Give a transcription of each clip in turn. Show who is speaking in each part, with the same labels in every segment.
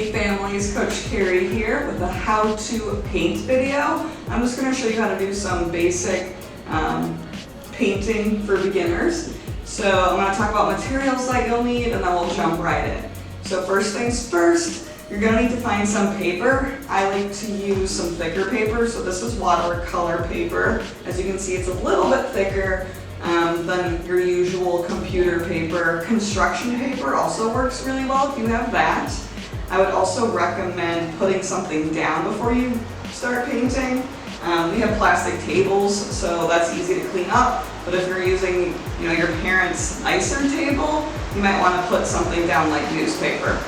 Speaker 1: Hey families, Coach Kari here with a how to paint video. I'm just going to show you how to do some basic painting for beginners. So I'm going to talk about materials that you'll need and then we'll jump right in. So first things first, you're going to need to find some paper. I like to use some thicker paper, so this is watercolor paper. As you can see, it's a little bit thicker than your usual computer paper. Construction paper also works really well if you have that. I would also recommend putting something down before you start painting. We have plastic tables, so that's easy to clean up. But if you're using, your parents' nicer table, you might want to put something down like newspaper.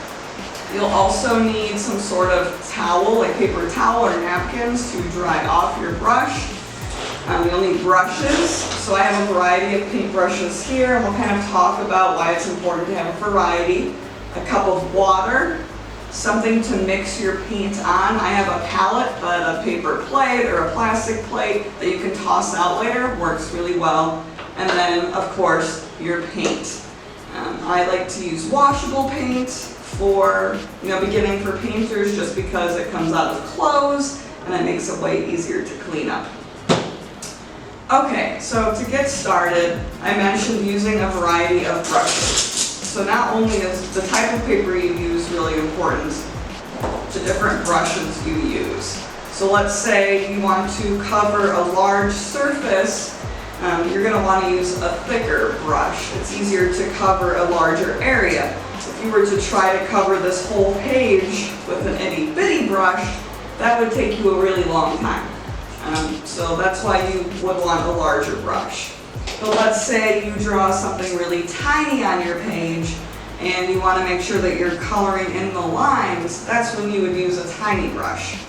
Speaker 1: You'll also need some sort of towel, like paper towel or napkins, to dry off your brush. You'll need brushes. So I have a variety of paint brushes here, and we'll kind of talk about why it's important to have a variety. A cup of water, something to mix your paint on. I have a palette, but a paper plate or a plastic plate that you can toss out later works really well. And then, of course, your paint. I like to use washable paint for beginning for painters, just because it comes out of clothes and it makes it way easier to clean up. Okay, so to get started, I mentioned using a variety of brushes. So not only is the type of paper you use really important, the different brushes you use. So let's say you want to cover a large surface, you're going to want to use a thicker brush. It's easier to cover a larger area. If you were to try to cover this whole page with an itty bitty brush, that would take you a really long time. So that's why you would want a larger brush. But let's say you draw something really tiny on your page and you want to make sure that you're coloring in the lines. That's when you would use a tiny brush.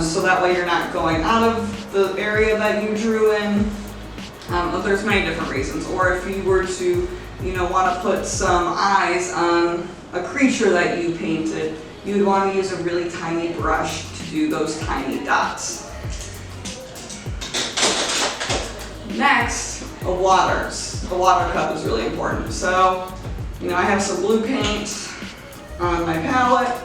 Speaker 1: So that way you're not going out of the area that you drew in. There's many different reasons. Or if you were to want to put some eyes on a creature that you painted, you'd want to use a really tiny brush to do those tiny dots. Next, a water cup is really important. So, I have some blue paint on my palette,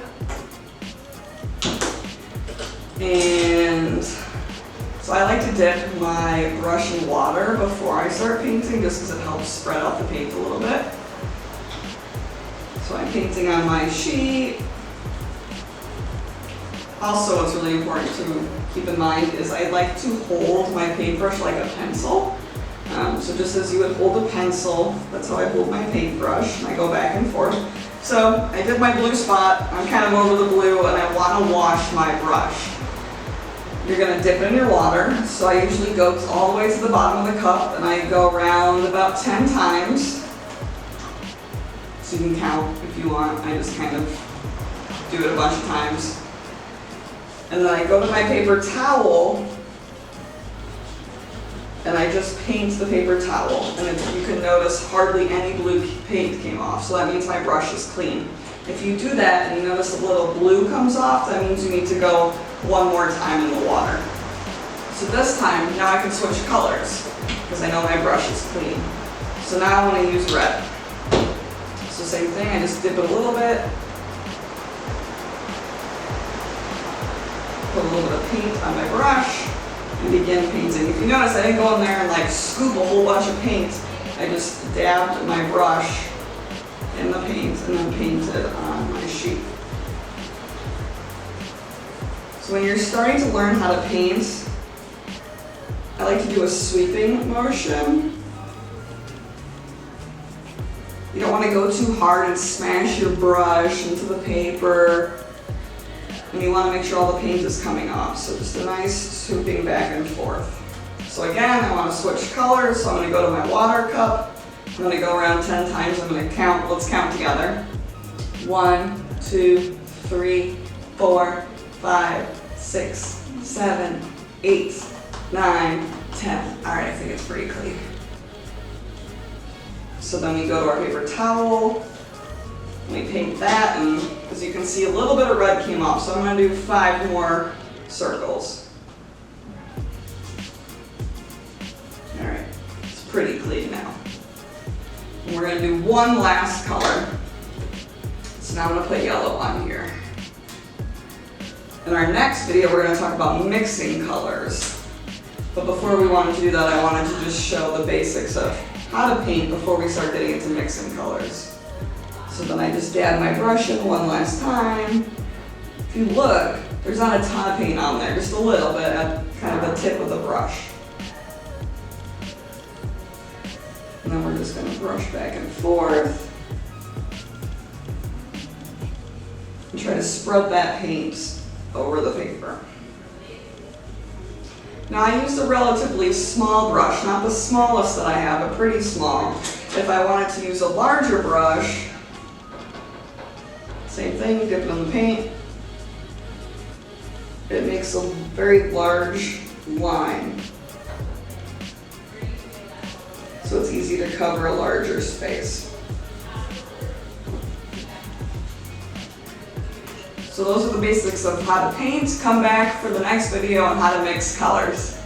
Speaker 1: and so I like to dip my brush in water before I start painting, just because it helps spread out the paint a little bit. So I'm painting on my sheet. Also, what's really important to keep in mind is I like to hold my paintbrush like a pencil. So just as you would hold a pencil, that's how I hold my paintbrush, and I go back and forth. So I did my blue spot, I'm kind of over the blue, and I want to wash my brush. You're going to dip in your water, so I usually go all the way to the bottom of the cup, and I go around about 10 times. So you can count if you want, I just kind of do it a bunch of times. And then I go to my paper towel, and I just paint the paper towel. And you can notice hardly any blue paint came off, so that means my brush is clean. If you do that and you notice a little blue comes off, that means you need to go one more time in the water. So this time, now I can switch colors, because I know my brush is clean. So now I want to use red. So same thing, I just dip it a little bit, put a little bit of paint on my brush, and begin painting. If you notice, I didn't go in there and scoop a whole bunch of paint. I just dabbed my brush in the paint and then painted on my sheet. So when you're starting to learn how to paint, I like to do a sweeping motion. You don't want to go too hard and smash your brush into the paper. And you want to make sure all the paint is coming off. So just a nice swooping back and forth. So again, I want to switch colors. So I'm going to go to my water cup. I'm going to go around 10 times. I'm going to count. Let's count together. 1, 2, 3, 4, 5, 6, 7, 8, 9, 10. All right, I think it's pretty clean. So then we go to our paper towel. We paint that, and as you can see, a little bit of red came off, so I'm going to do 5 more circles. All right, it's pretty clean now. And we're going to do one last color. So now I'm going to put yellow on here. In our next video, we're going to talk about mixing colors. But before we wanted to do that, I wanted to just show the basics of how to paint before we start getting into mixing colors. So then I just dab my brush in one last time. If you look, there's not a ton of paint on there, just a little bit at kind of the tip of the brush. And then we're just going to brush back and forth and try to spread that paint over the paper. Now I used a relatively small brush, not the smallest that I have, but pretty small. If I wanted to use a larger brush, same thing, dip it in the paint. It makes a very large line. So it's easy to cover a larger space. So those are the basics of how to paint. Come back for the next video on how to mix colors.